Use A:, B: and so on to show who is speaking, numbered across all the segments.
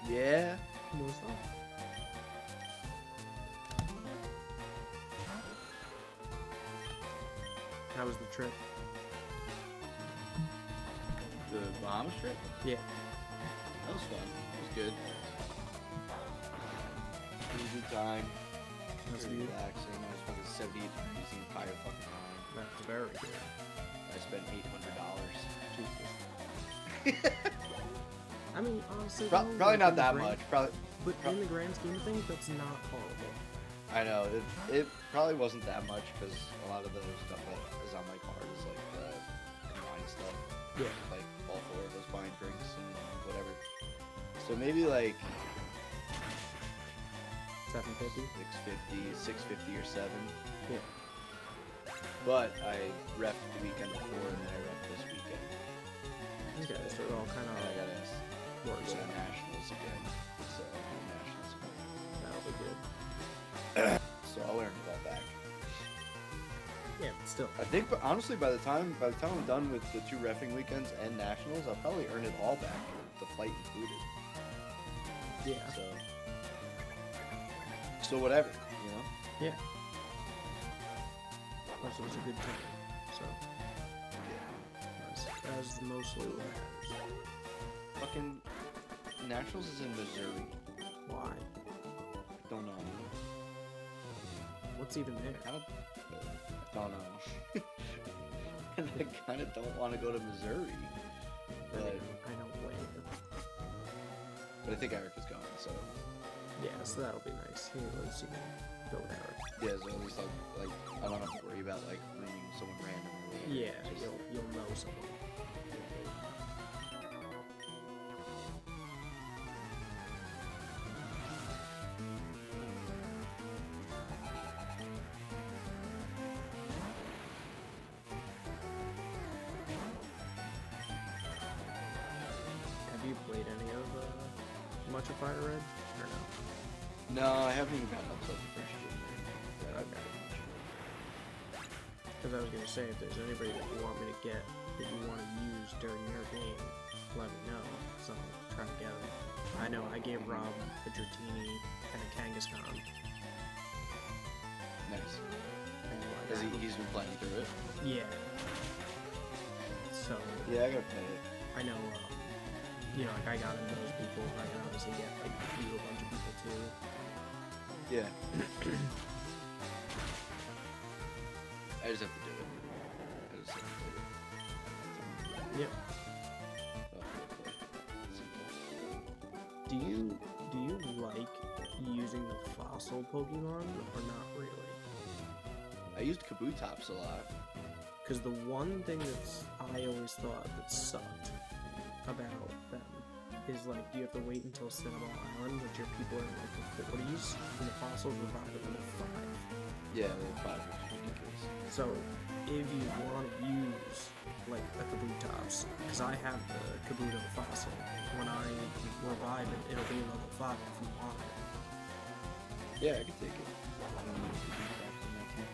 A: Yeah.
B: What's up? How was the trip?
A: The Bahamas trip?
B: Yeah.
A: That was fun. It was good. It was a good time.
B: That's
A: Very
B: good.
A: relaxing. I was fucking 78 degrees the entire fucking time.
B: That's very good.
A: I spent $800.
B: Jesus. I mean, honestly,
A: Probably
B: like,
A: not
B: in the
A: that
B: grand-
A: much. Probably.
B: But in the grand scheme of things, that's not horrible.
A: I know it probably wasn't that much because a lot of the stuff that is on my card is like the combined stuff.
B: Yeah.
A: Like all four of those buying drinks and whatever. So maybe like
B: 750.
A: 650 or 7.
B: Yeah.
A: But I refed the weekend before and then I refed this weekend.
B: Okay, so it all kind
A: And I
B: of
A: gotta
B: works
A: go to
B: out.
A: nationals again. So nationals again.
B: That'll be good.
A: So I'll earn it all back.
B: Yeah, but still.
A: I think, but honestly, by the time I'm done with the 2 reffing weekends and nationals, I'll probably earn it all back, the flight included.
B: Yeah.
A: So whatever, you know.
B: Yeah. Plus, it was a good time. So, that's mostly what matters.
A: Fucking nationals is in Missouri.
B: Why?
A: Don't know.
B: What's even there?
A: Kind of. Don't know. And I kind of don't want to go to Missouri, but
B: I don't blame you.
A: I think Eric is going, so
B: Yeah, so that'll be nice. He at least you can go with Eric.
A: yeah. So at least like I don't have to worry about like rooming someone random. Or whatever.
B: Yeah,
A: Just-
B: you'll know someone. Have you played any of much of Fire Red or no?
A: No, I haven't even gotten up to the first gym.
B: Okay. Because I was gonna say, if there's anybody that you want me to get that you want to use during your game, let me know. So I'll try to get them. I know I gave Rob a Dratini and a Kangaskhan.
A: Nice.
B: And like,
A: Has he's been playing through it?
B: yeah. So
A: Yeah, I gotta play it.
B: I know, you know, like I got into those people. I can obviously get like you a bunch of people too.
A: Yeah. I just have to do it. I just have to do it.
B: Yep. Do you like using the fossil Pokemon or not really?
A: I used Kabutops a lot.
B: Because the one thing that's I always thought that sucked about them is like you have to wait until Cinnabar Island, which your people are in like the 40s, and the fossils revive at level 5.
A: Yeah, the 5 was ridiculous.
B: So if you want to use like a Kabutops, because I have the Kabuto fossil, when I revive it, it'll be level 5 if you want it.
A: Yeah, I could take it. I don't know if Kabutops in that team.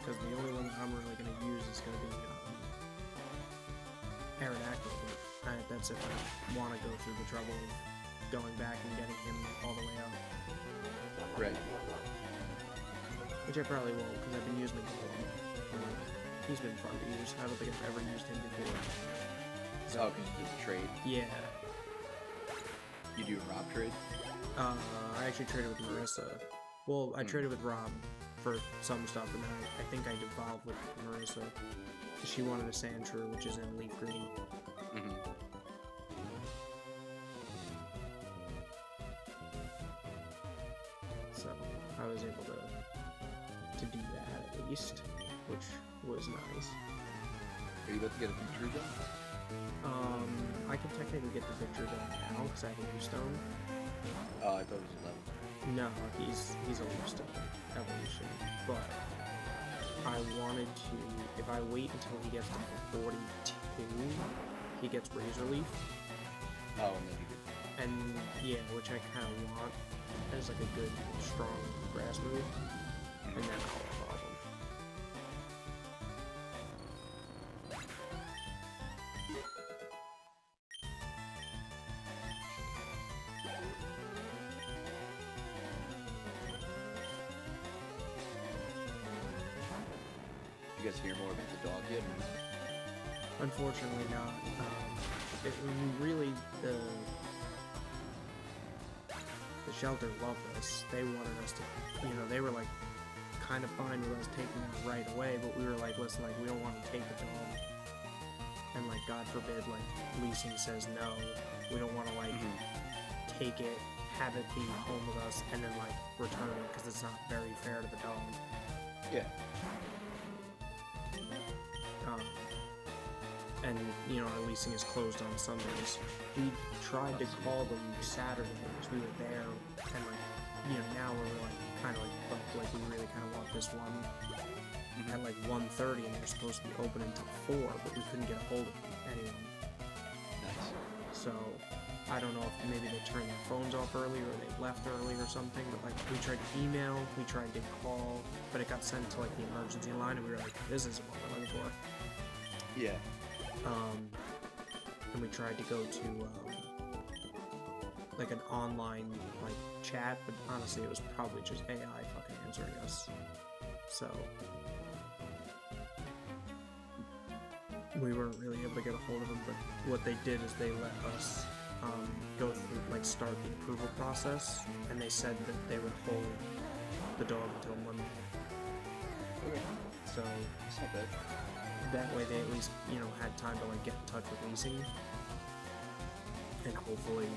B: Because the only one that I'm really going to use is going to be Aerodactyl, but that's if I want to go through the trouble of going back and getting him all the way up.
A: Right.
B: Which I probably won't, because I've been using him before. He's been fun to use. I don't think I've ever used him before.
A: Oh, because you did the trade.
B: Yeah.
A: You do a Rob trade?
B: I actually traded with Marissa. Well, I traded with Rob for some stuff, and then I think I devolved with Marissa. She wanted a Sandshrew, which is in Leaf Green.
A: Mm-hmm.
B: So I was able to do that at least, which was nice.
A: Are you about to get a victory done?
B: I can technically get the victory done now because I have a Leaf Stone.
A: Oh, I thought it was 11.
B: No, he's a Leaf Stone evolution, but I wanted to. If I wait until he gets to 42, he gets Razor Leaf,
A: Oh, and then you could.
B: and yeah, which I kind of want as like a good, strong grass move, and then I'll evolve him.
A: You guys hear more about the dog yet?
B: Unfortunately not. We really, the shelter loved us. They wanted us to, they were like kind of fine with us taking it right away, but we were like, listen, like, we don't want to take the dog. And like, God forbid, like, leasing says no. We don't want to like take it, have it be home with us, and then like return it, because it's not very fair to the dog.
A: Yeah.
B: And our leasing is closed on Sundays. We tried to call them Saturday because we were there, and like, now we're like kind of like we really kind of want this one at like 1:30, and they're supposed to be open until 4, but we couldn't get a hold of anyone.
A: Nice.
B: So I don't know if maybe they turned their phones off early or they left early or something, but like we tried to email, we tried to call, but it got sent to like the emergency line, and we were like, this isn't what we're looking for.
A: Yeah.
B: And we tried to go to like an online like chat, but honestly it was probably just AI fucking answering us. So we weren't really able to get a hold of them, but what they did is they let us go through, like, start the approval process, and they said that they would hold the dog until Monday.
A: Okay.
B: So
A: That's not bad.
B: that way they at least, had time to like get in touch with leasing, and hopefully,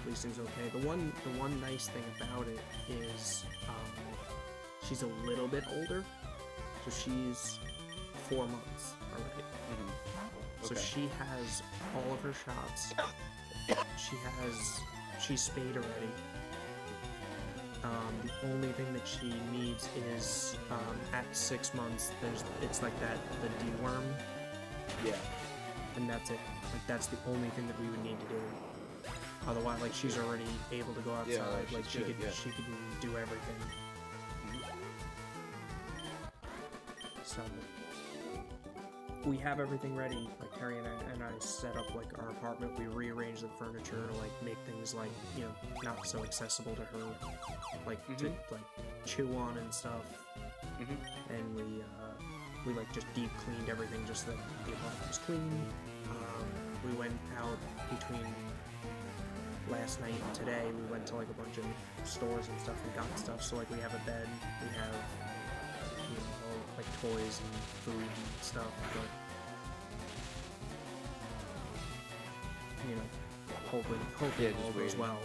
B: leasing's okay. The one nice thing about it is she's a little bit older, so she's 4 months already. So she has all of her shots. She's spayed already. The only thing that she needs is at 6 months. It's like the deworm.
A: Yeah.
B: And that's it. Like, that's the only thing that we would need to do. Otherwise, like, she's already able to go outside.
A: Yeah,
B: like she could do everything. So we have everything ready. Like, Harry and I set up like our apartment. We rearranged the furniture to like make things like not so accessible to her, like to like chew on and stuff. And we like just deep cleaned everything just so that the apartment was clean. We went out between last night and today. We went to like a bunch of stores and stuff and got stuff. So like we have a bed, we have all, like toys and food and stuff. But hopefully it all goes well.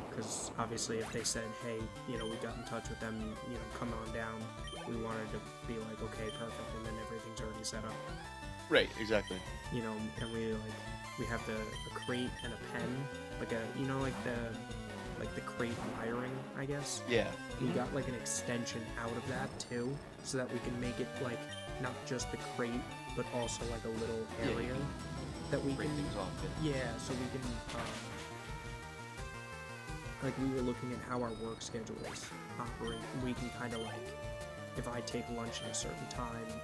B: Because obviously, if they said, "Hey, we got in touch with them, come on down," we wanted to be like, "Okay, perfect," and then everything's already set up.
A: Right. Exactly.
B: And we have a crate and a pen, like the crate wiring, I guess.
A: Yeah.
B: We got like an extension out of that too, so that we can make it like not just the crate, but also like a little area that we
A: break
B: can.
A: things off.
B: Yeah, so we can. Like, we were looking at how our work schedules operate. We can kind of like, if I take lunch at a certain time,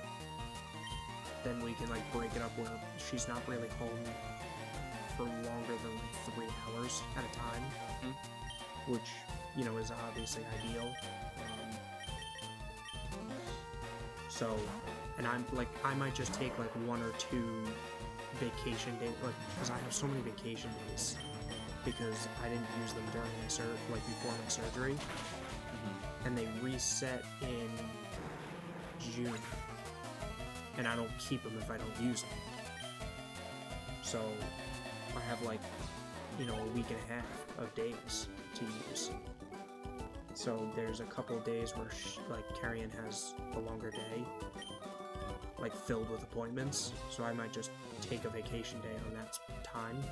B: then we can like break it up where she's not really home for longer than like 3 hours at a time, which is obviously ideal. So, and I'm like, I might just take like 1 or 2 vacation days, like, because I have so many vacation days because I didn't use them during my before my surgery, and they reset in June, and I don't keep them if I don't use them. So I have like a week and a half of days to use. So there's a couple of days where Carrie-Ann has a longer day, like filled with appointments. So I might just take a vacation day on that time.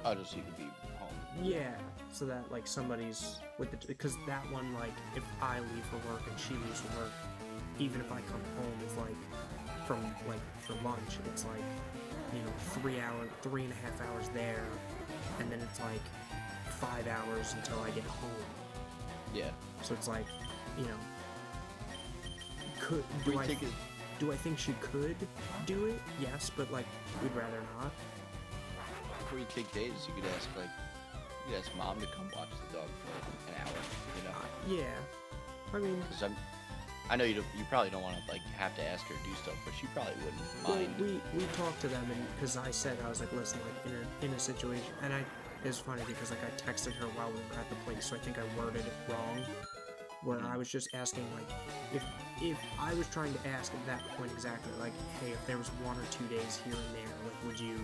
A: Oh, just so you could be home.
B: Yeah, so that like somebody's with because that one, like, if I leave for work and she leaves for work, even if I come home, it's like for lunch, it's like 3.5 hours there, and then it's like 5 hours until I get home.
A: Yeah.
B: So it's like, do I think she could do it? Yes, but like we'd rather not.
A: Before you take days, you could ask mom to come watch the dog for like an hour.
B: Yeah. I mean,
A: Because I know you probably don't want to like have to ask her to do stuff, but she probably wouldn't
B: well,
A: mind.
B: we talked to them, and because I said, I was like, listen, like in a situation, and it's funny because like I texted her while we were at the place, so I think I worded it wrong, where I was just asking like if I was trying to ask at that point exactly like, hey, if there was 1 or 2 days here and there, like, would you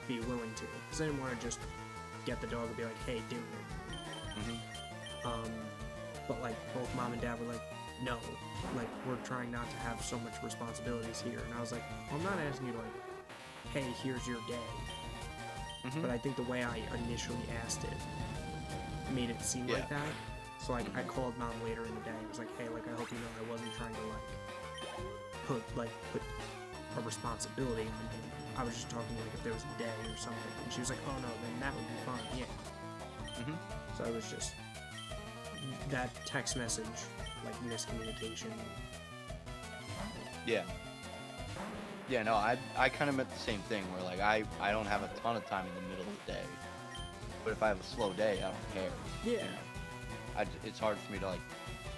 B: be willing to? Because I didn't want to just get the dog and be like, hey, do it. But like both mom and dad were like, no, like we're trying not to have so much responsibilities here. And I was like, well, I'm not asking you to like, hey, here's your day. But I think the way I initially asked it made it seem like that. So like I called mom later in the day. I was like, hey, like I hope you know I wasn't trying to put a responsibility on him. I was just talking like if there was a day or something. And she was like, oh no, then that would be fine, yeah. So it was just that text message, like miscommunication.
A: Yeah. Yeah, no, I kind of meant the same thing, where like I don't have a ton of time in the middle of the day, but if I have a slow day, I don't care.
B: Yeah.
A: It's hard for me to like.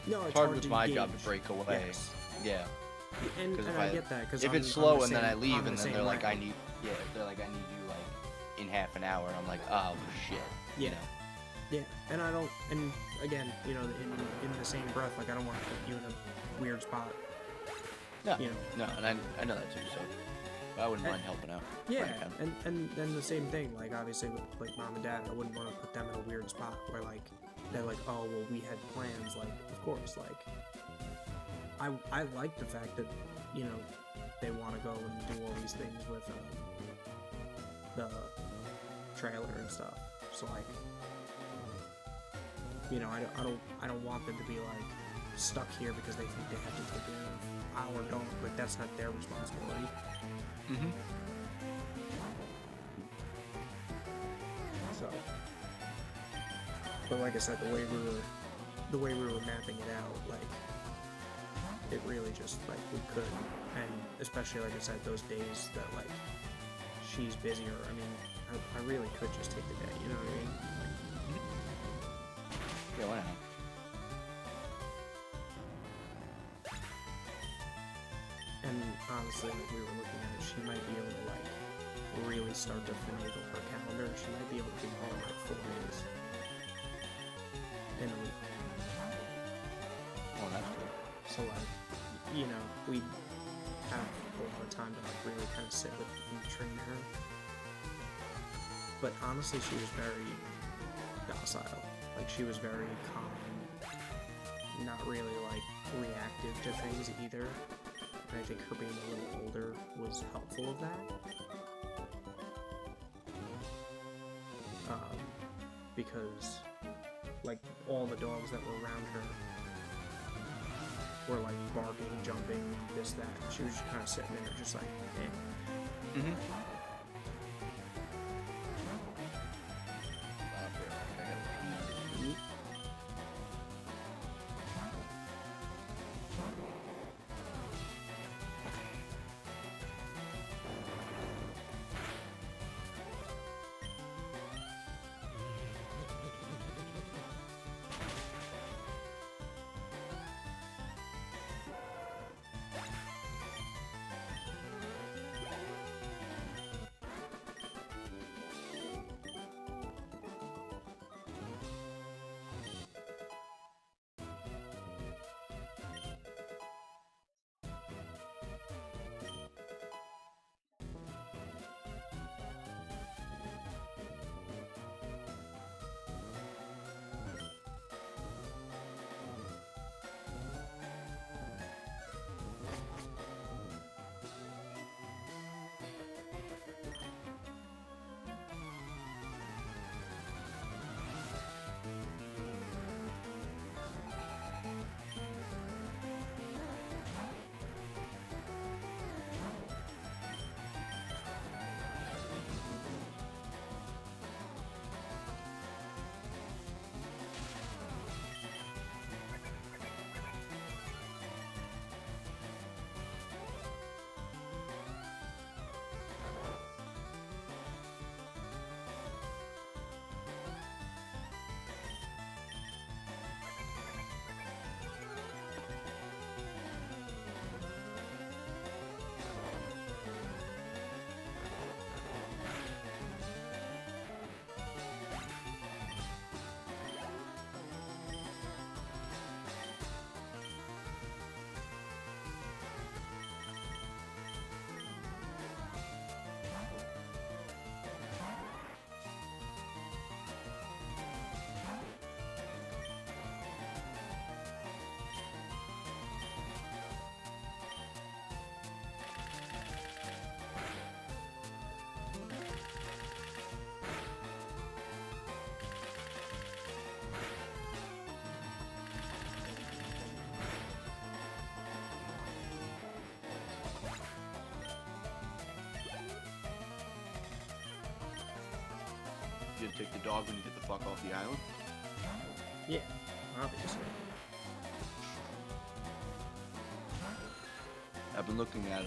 B: No,
A: It's hard with
B: to
A: my job
B: gauge.
A: to break away.
B: Yes.
A: Yeah.
B: And
A: Because
B: I get that. Because
A: if it's slow and then I leave and then they're like, I need you like in half an hour, and I'm like, oh shit.
B: Yeah.
A: You know?
B: Yeah, and I don't, and again, you know, in the same breath, like I don't want to put you in a weird spot.
A: No.
B: You know.
A: No, and I know that too, so I wouldn't mind helping out.
B: Yeah,
A: when I can.
B: and then the same thing, like obviously with like mom and dad, I wouldn't want to put them in a weird spot where like they're like, oh well, we had plans, like of course, like I like the fact that you know they want to go and do all these things with the trailer and stuff. So like, you know, I don't want them to be like stuck here because they think they have to take care of our dog. Like that's not their responsibility. So, but like I said, the way we were mapping it out, like it really just like we could, and especially like I said, those days that like she's busier. I mean, I really could just take the day. You know what I mean?
A: Yeah, why not?
B: And honestly, like we were looking at it, she might be able to like really start to finagle her calendar. She might be able to be home like 4 days in a week.
A: Oh, that's good.
B: So like, you know, we have a lot of time to like really kind of sit with and train her. But honestly, she was very docile. Like she was very calm, not really like reactive to things either. And I think her being a little older was helpful of that. Because like all the dogs that were around her were like barking, jumping, this, that. She was just kind of sitting there just like, eh.
A: gonna take the dog when you get the fuck off the island?
B: Yeah, obviously.
A: I've been looking at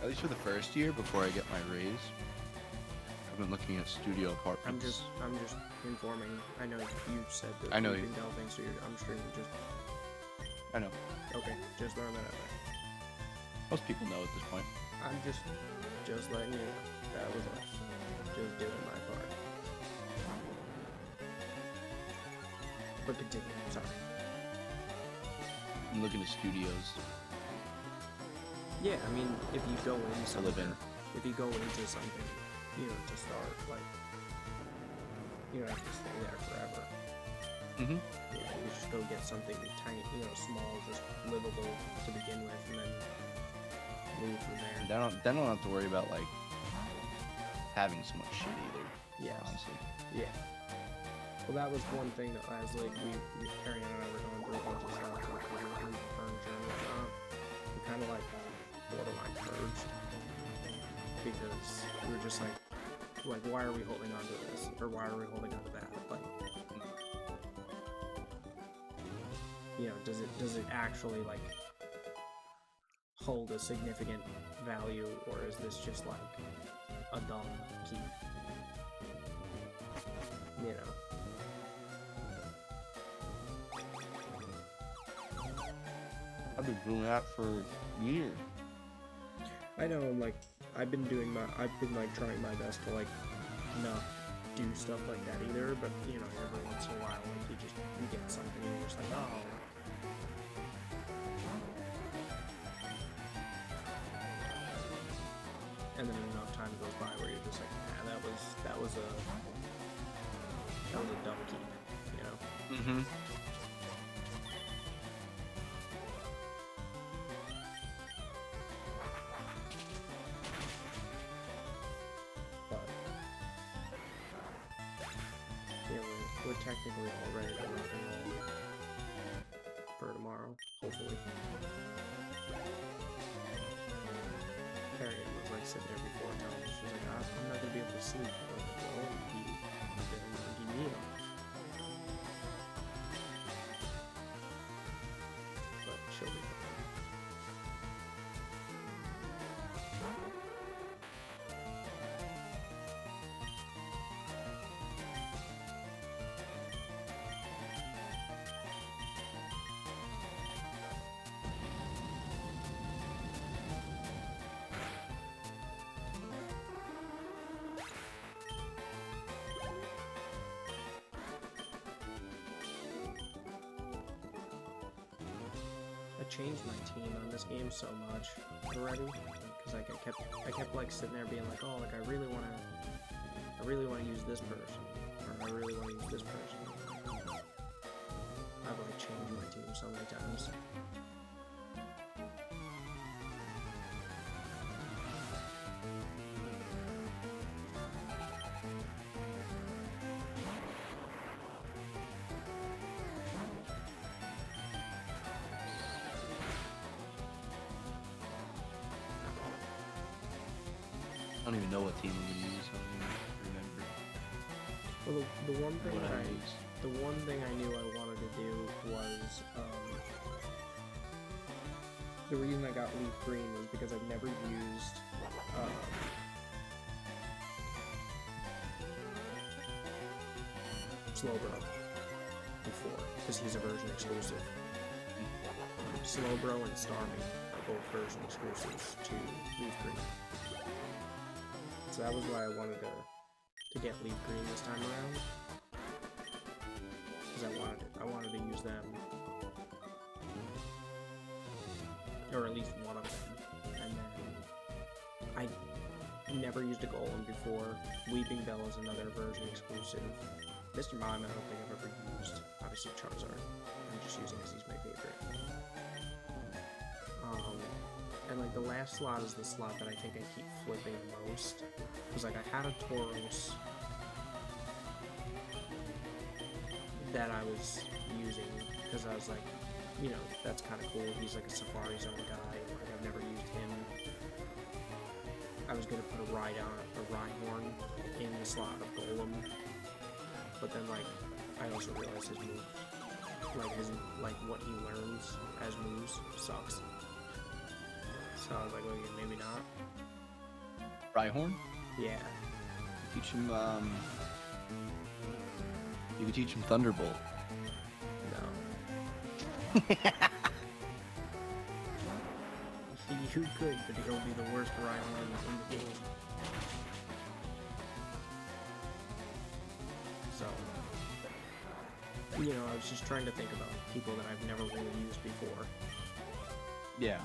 A: least for the first year before I get my raise, I've been looking at studio apartments.
B: I'm just informing. I know you said that
A: I know
B: you
A: you-
B: can tell things, so I'm sure you just
A: I know.
B: okay. Just throwing that out there.
A: Most people know at this point.
B: I'm just letting you know that was us. Just doing my part. But continue. Sorry.
A: I'm looking at studios.
B: Yeah, I mean, if you go into
A: To live in.
B: if you go into something, to start, like, you don't have to stay there forever.
A: Mm-hmm.
B: You just go get something tiny, small, just livable to begin with, and then move from there.
A: Then I don't have to worry about like having so much shit either.
B: Yes.
A: Honestly.
B: Yeah. Well, that was one thing that as like we Carrie and I were going through a bunch of stuff, like we were moving furniture and whatnot. We kind of like borderline purged because we were just like why are we holding on to this, or why are we holding on to that? Like, does it actually like hold a significant value, or is this just like a dumb keep?
A: I've been doing that for years.
B: I know, like, I've been like trying my best to like not do stuff like that either, but every once in a while, like you get something and you're just like, oh. And then enough time goes by where you're just like, nah, that was a dumb keep,
A: Mm-hmm.
B: But yeah, we're technically all ready to rock and roll for tomorrow, hopefully. Harriet was like sitting there before telling me, she's like, I'm not gonna be able to sleep. I was like, well, you need them. But she'll be fine. I changed my team on this game so much already, because like I kept like sitting there being like, oh, like I really want to use this person, or I really want to use this person. I've like changed my team so many times.
A: I don't even know what team I'm gonna use. I don't even remember
B: Well, the one thing
A: what I
B: I
A: used.
B: the one thing I knew I wanted to do was the reason I got Leaf Green was because I've never used Slowbro before, because he's a version exclusive. Slowbro and Starmie are both version exclusives to Leaf Green. So that was why I wanted to get Leaf Green this time around. Because I wanted to use them. Or at least one of them. And then I never used a Golem before. Weeping Bell is another version exclusive. Mr. Mime I don't think I've ever used. Obviously Charizard. I'm just using because he's my favorite. And like the last slot is the slot that I think I keep flipping the most. Because like I had a Tauros that I was using because I was like, that's kind of cool. He's like a Safari Zone guy. Like I've never used him. I was gonna put a Rhyhorn in the slot of Golem, but then like I also realized his moves, like what he learns as moves sucks. So I was like, okay, maybe not.
A: Rhyhorn?
B: Yeah.
A: Teach him, you could teach him Thunderbolt.
B: No. You could, but he'll be the worst Rhyhorn in the game. So, you know, I was just trying to think about people that I've never really used before.
A: Yeah.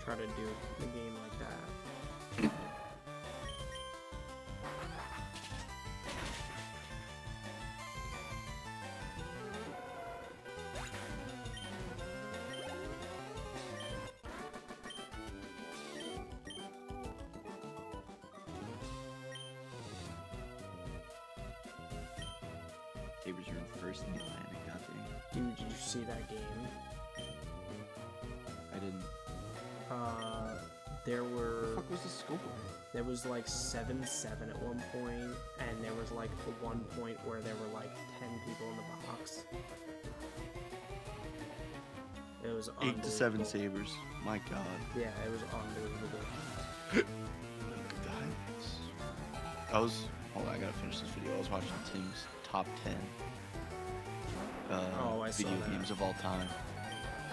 B: Try to do a game like that.
C: Sabres are in first in the Atlantic, goddamn.
B: Dude, did you see that game?
C: I didn't.
B: There
C: What
B: were...
C: the fuck was the score?
B: There was like 7-7 at one point, and there was like one point where there were like 10 people in the box. It was
C: 8 to 7
B: unbelievable.
C: Sabres. My god.
B: Yeah, it was unbelievable.
A: I was. Hold on, I gotta finish this video. I was watching Tim's top 10
B: Oh, I saw
A: video
B: that.
A: games of all time.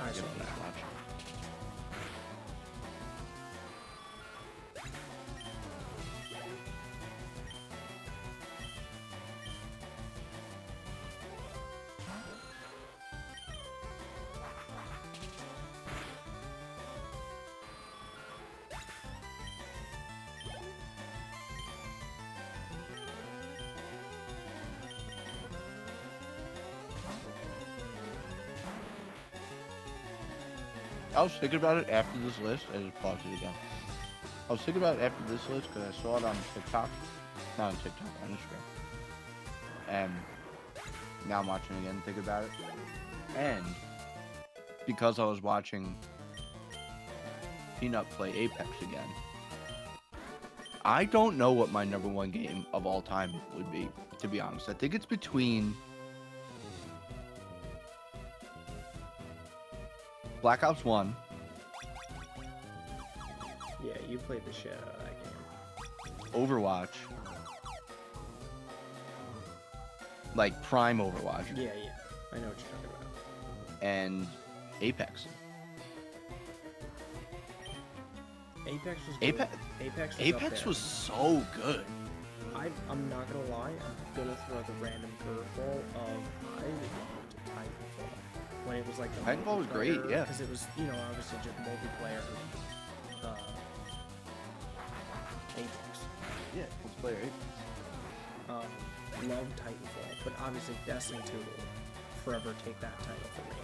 B: I
A: I
B: saw
A: gotta finish
B: that.
A: watching. I was thinking about it after this list. I just paused it again. I was thinking about it after this list because I saw it on TikTok. Not on TikTok, on Instagram. And now I'm watching it again, thinking about it. And because I was watching Peanut play Apex again, I don't know what my number one game of all time would be, to be honest. I think it's between Black Ops 1.
B: Yeah, you played the shit out of that game.
A: Overwatch, like Prime Overwatch,
B: Yeah, yeah. I know what you're talking about.
A: and Apex.
B: Apex was good.
A: Apex,
B: Apex was up
A: Apex
B: there.
A: was so good.
B: I'm not gonna lie, I'm gonna throw the random curveball of I loved Titanfall. When it was like the
A: Titanfall was great, yeah.
B: Because it was, you know, obviously just multiplayer Apex.
A: Yeah, let's play Apex.
B: Love Titanfall, but obviously Destiny 2 will forever take that title for me.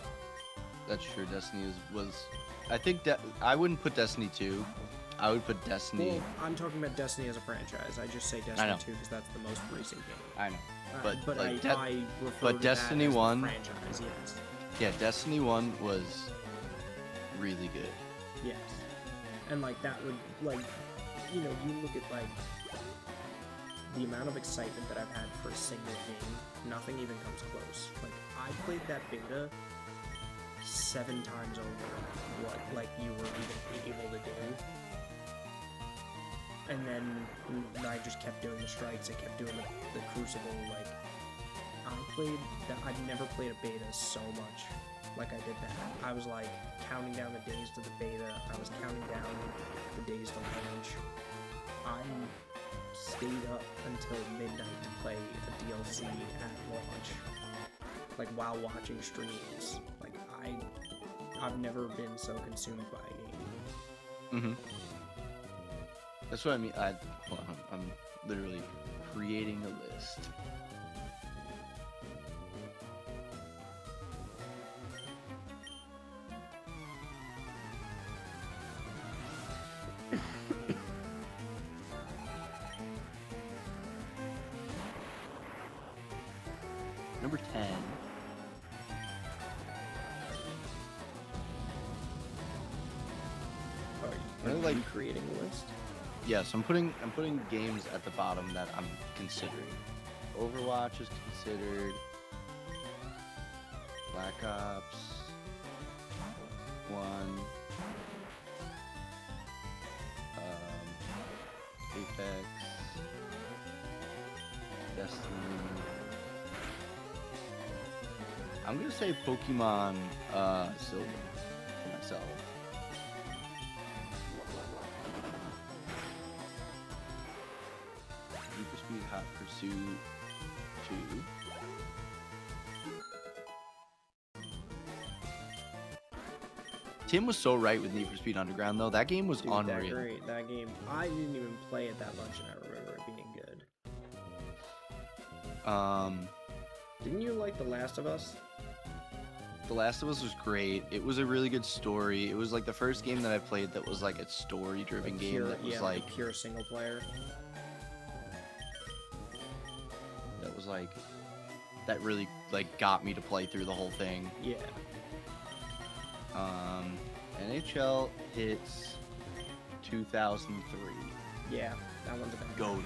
A: That's true. Destiny was I think I wouldn't put Destiny 2. I would put Destiny.
B: Well, I'm talking about Destiny as a franchise. I just say
A: I
B: Destiny
A: know.
B: 2 because that's the most recent game.
A: I know, but like
B: I refer
A: but
B: to
A: Destiny
B: that as
A: 1
B: the franchise, yes.
A: yeah, Destiny 1 was really good.
B: Yes. And like that would like you know, you look at like the amount of excitement that I've had for a single game, nothing even comes close. Like I played that beta 7 times over what like you were even able to do. And then I just kept doing the strikes, I kept doing the Crucible, like I've never played a beta so much like I did that. I was like counting down the days to the beta, I was counting down the days to launch. I stayed up until midnight to play a DLC at launch, like while watching streams. Like I've never been so consumed by a game.
A: That's what I mean. Hold on, I'm literally creating a list. Number 10.
B: Are
A: Really,
B: you
A: like-
B: creating a list?
C: Yes, I'm putting games at the bottom that I'm considering. Overwatch is considered. Black Ops 1. Apex. Destiny. I'm gonna say Pokemon Silver for myself. Need for Speed Hot Pursuit 2. Tim was so right with Need for Speed Underground though. That game was
B: Dude,
C: unreal.
B: that game. I didn't even play it that much, and I remember it being good. Didn't you like The Last of Us?
C: The Last of Us was great. It was a really good story. It was like the first game that I played that was like a story-driven game
B: Pure,
C: that was
B: yeah,
C: like
B: pure single player.
C: that was like that really like got me to play through the whole thing.
B: Yeah.
C: NHL hits 2003.
B: Yeah, that one's about
C: Goated.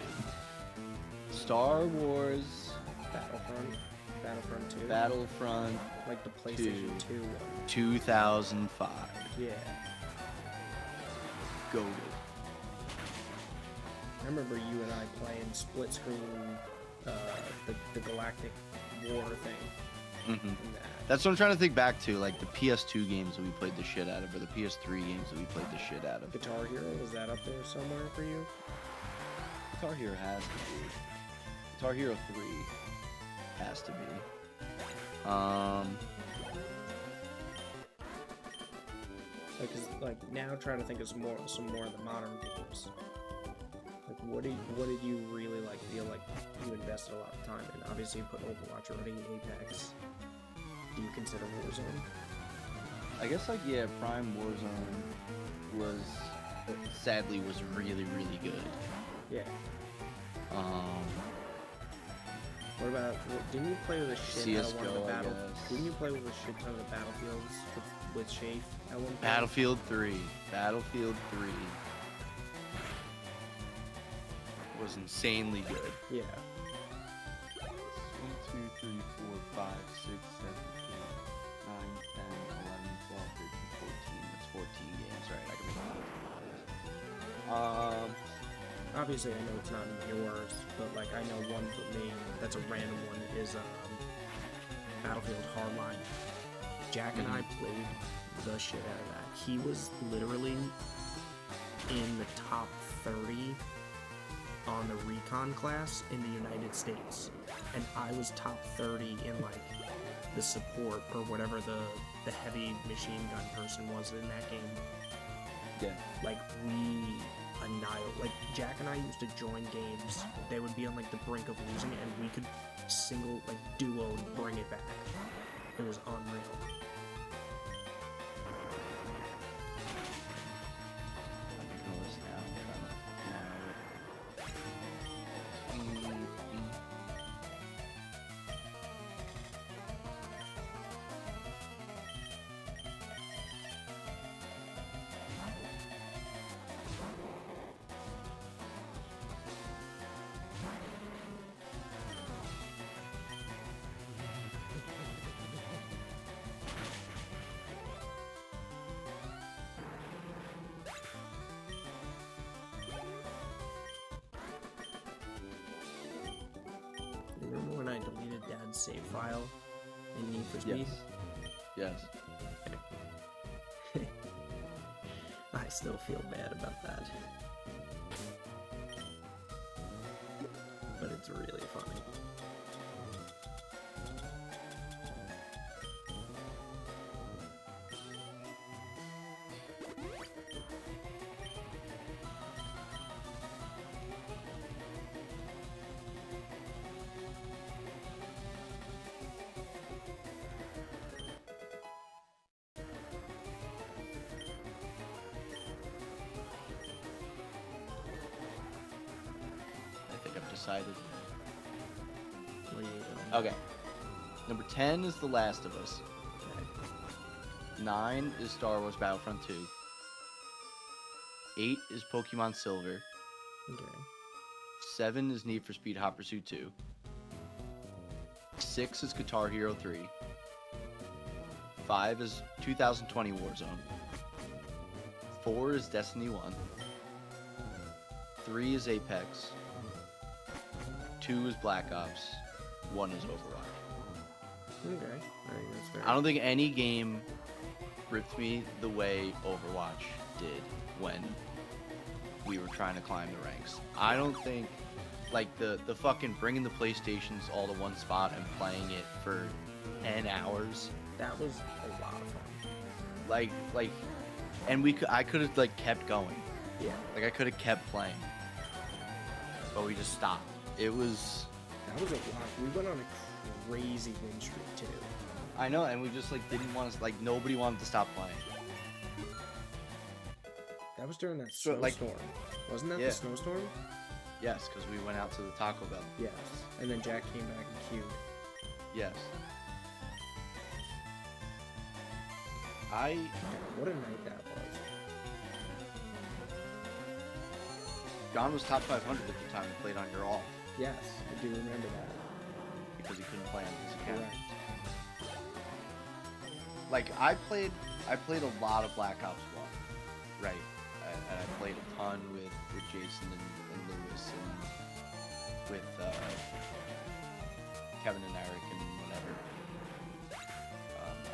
C: Star Wars
B: Battlefront 2.
C: Battlefront
B: Like the PlayStation 2 one.
C: 2005.
B: Yeah.
C: Goated.
B: I remember you and I playing split screen, the Galactic War thing.
C: Mm-hmm.
B: And that.
C: That's what I'm trying to think back to, like the PS2 games that we played the shit out of, or the PS3 games that we played the shit out of.
B: Guitar Hero, was that up there somewhere for you?
C: Guitar Hero has to be. Guitar Hero 3 has to be.
B: Like now trying to think of some more of the modern games. Like what did you really like feel like you invested a lot of time in? Obviously you put Overwatch already, Apex. Do you consider Warzone?
C: I guess like yeah, Prime Warzone was sadly was really really good.
B: Yeah. What about? Didn't you play with a shit out of one of the
C: CS:GO, I
B: battle?
C: guess.
B: Didn't you play with a shit ton of the battlefields with Shafe at one point?
C: Battlefield 3. Battlefield 3 was insanely good.
B: Yeah.
C: 1, 2, 3, 4, 5, 6, 7, 8, 9, 10, 11, 12, 13, 14. That's 14 games, right? I can make that.
B: Obviously, I know it's not in yours, but like I know one for me that's a random one is Battlefield Hardline. Jack and I played the shit out of that. He was literally in the top 30 on the recon class in the United States, and I was top 30 in like the support or whatever the heavy machine gun person was in that game.
C: Yeah.
B: Like we annihilate. Like Jack and I used to join games. They would be on like the brink of losing, and we could single like duo and bring it back. It was unreal. Remember when I deleted Dad's save file in Need for Speed?
C: Yes.
B: I still feel bad about that. But it's really funny.
C: I think I've decided.
B: What are you doing?
C: Okay. Number 10 is The Last of Us.
B: Okay.
C: 9 is Star Wars Battlefront 2. 8 is Pokemon Silver.
B: Okay.
C: 7 is Need for Speed Hot Pursuit 2. 6 is Guitar Hero 3. 5 is 2020 Warzone. 4 is Destiny 1. 3 is Apex. 2 is Black Ops. 1 is Overwatch.
B: Okay. I think that's fair.
C: I don't think any game ripped me the way Overwatch did when we were trying to climb the ranks. I don't think, like, the fucking bringing the PlayStations all to one spot and playing it for 10 hours.
B: That was a lot of fun.
C: Like, and I could have, like, kept going.
B: Yeah.
C: Like, I could have kept playing. But we just stopped. It was...
B: That was a lot. We went on a crazy win streak, too.
C: I know, and we just, like, didn't want to... Like, nobody wanted to stop playing.
B: That was during that
C: So, like-
B: snowstorm. Wasn't that
C: Yeah.
B: the snowstorm?
C: Yes, because we went out to the Taco Bell.
B: Yes. And then Jack came back and queued.
C: Yes.
B: God, what a night that was.
C: John was top 500 at the time and played on your off
B: Yes, I do remember that.
C: because he couldn't play on his account.
B: Correct.
C: Like I played a lot of Black Ops 1, right? And I played a ton with Jason and Lewis and with Kevin and Eric and whatever.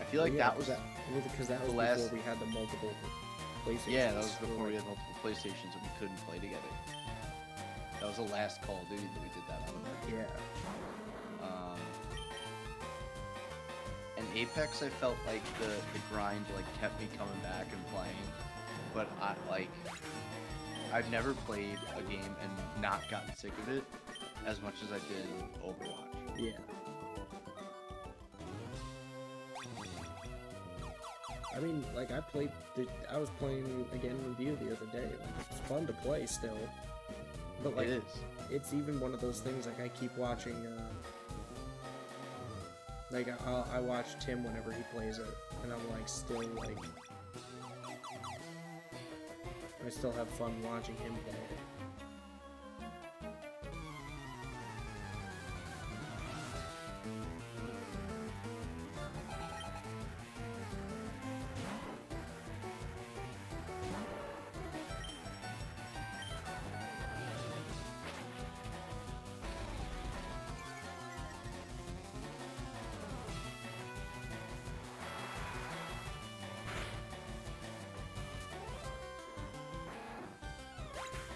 C: I feel like
B: Yeah,
C: that was
B: because that was
C: the
B: before
C: last-
B: we had the multiple PlayStations.
C: yeah, that was
B: So,
C: before we
B: like,
C: had multiple PlayStations and we couldn't play together. That was the last Call of Duty that we did that on.
B: Yeah.
C: And Apex, I felt like the grind like kept me coming back and playing, but I've never played a game and not gotten sick of it as much as I did Overwatch.
B: Yeah. I mean, like I was playing again with you the other day. Like, it's fun to play still, but like
C: It is.
B: it's even one of those things. Like I keep watching. Like I watch Tim whenever he plays it, and I'm like still like I still have fun watching him play it.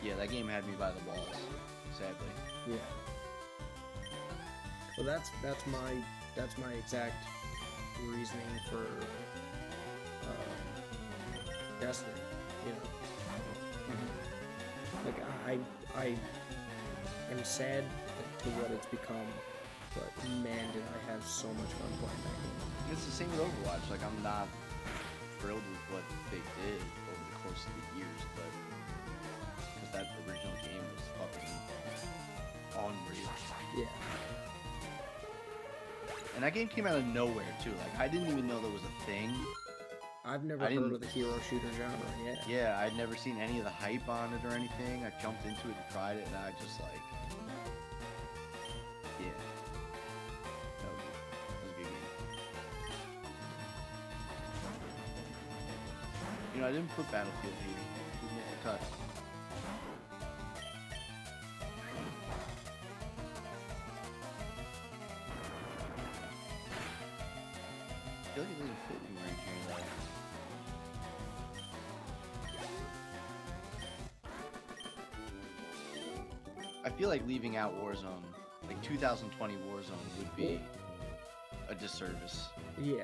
C: Yeah, that game had me by the balls, sadly.
B: Yeah. Well, that's my exact reasoning for Destiny. You know, like I am sad to what it's become, but man, did I have so much fun playing that game.
C: It's the same with Overwatch. Like I'm not thrilled with what they did over the course of the years, but because that original game was fucking unreal.
B: Yeah.
C: And that game came out of nowhere too. Like I didn't even know there was a thing.
B: I've never
C: I
B: heard
C: didn't-
B: of the hero shooter genre yet.
C: Yeah, I'd never seen any of the hype on it or anything. I jumped into it and tried it, and I just like, yeah, that was a good game. You know, I didn't put Battlefield here. Didn't make the cut. I feel like it doesn't fit anywhere in here though. I feel like leaving out Warzone, like 2020 Warzone, would be a disservice.
B: Yeah.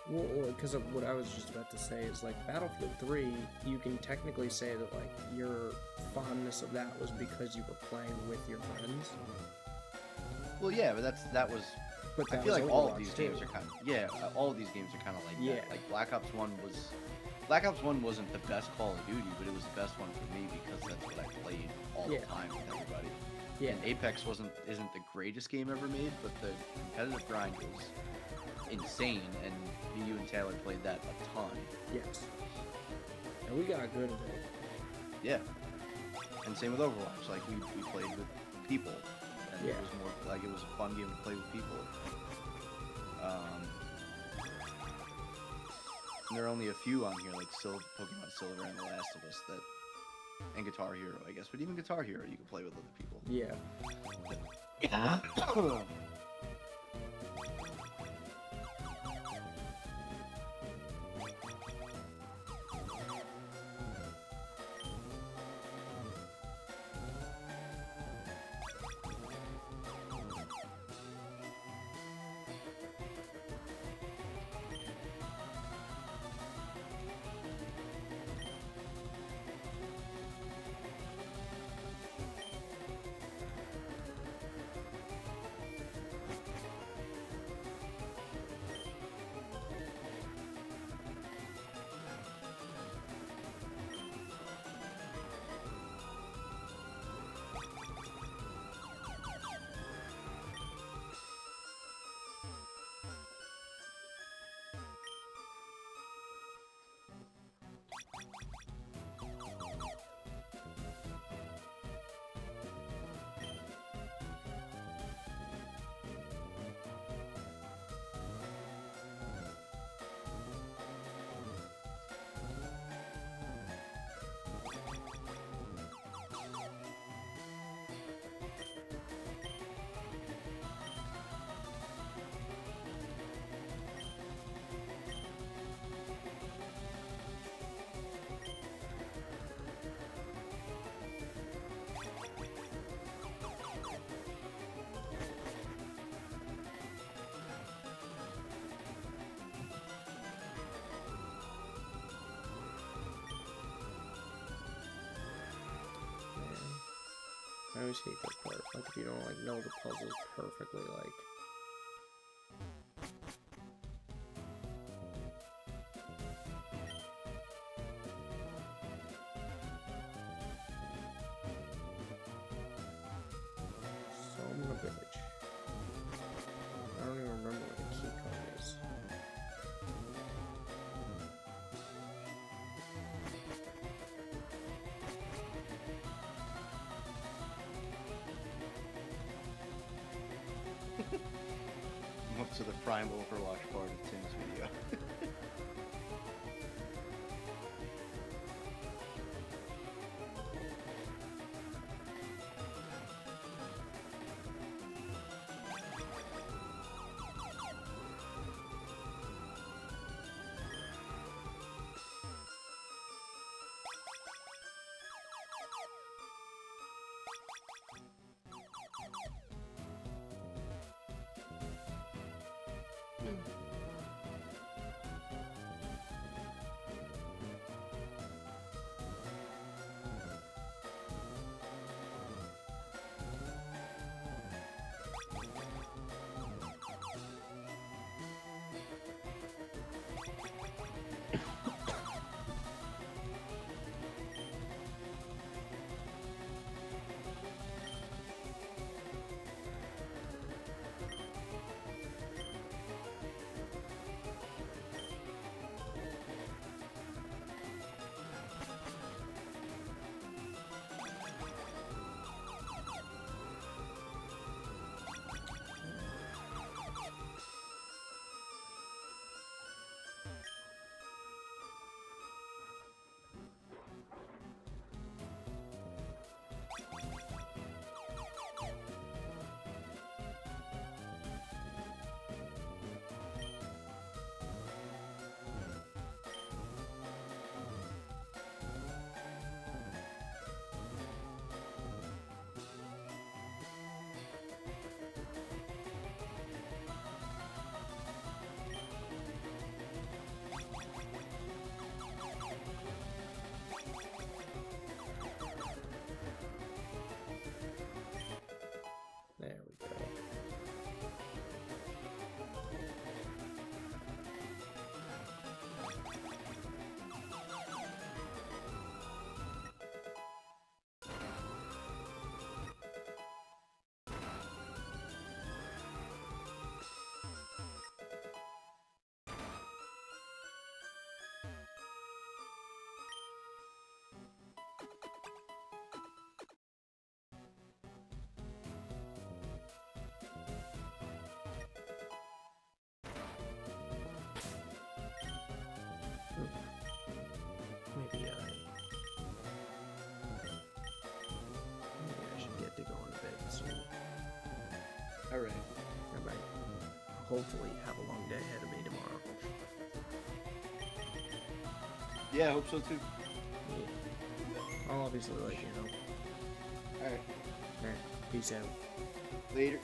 B: Well, because of what I was just about to say is like Battlefield 3, you can technically say that like your fondness of that was because you were playing with your friends.
C: Well, yeah, but that was.
B: But
C: I
B: that
C: feel
B: was
C: like all of
B: Overwatch,
C: these
B: too.
C: games are kind of all of these games are kind of like
B: Yeah.
C: that. Like Black Ops 1 was. Black Ops 1 wasn't the best Call of Duty, but it was the best one for me because that's what I played all
B: Yeah.
C: the time with everybody.
B: Yeah.
C: And Apex isn't the greatest game ever made, but the competitive grind was insane, and you and Taylor played that a ton.
B: Yes. And we got good at it.
C: Yeah. And same with Overwatch. Like we played with people, and
B: Yeah.
C: it was more like it was a fun game to play with people. And there are only a few on here, like Pokemon Silver and The Last of Us, and Guitar Hero, I guess. But even Guitar Hero, you can play with other people.
B: Yeah. I always hate this part. Like if you don't like know the puzzles perfectly, like. Somna Village. I don't even remember what the key card is.
C: I'm up to the prime Overwatch part of Tim's video. All right.
B: I might hopefully have a long day ahead of me tomorrow.
C: Yeah, I hope so too.
B: I'll obviously let you know.
C: All right.
B: Alright, peace out.
C: Later.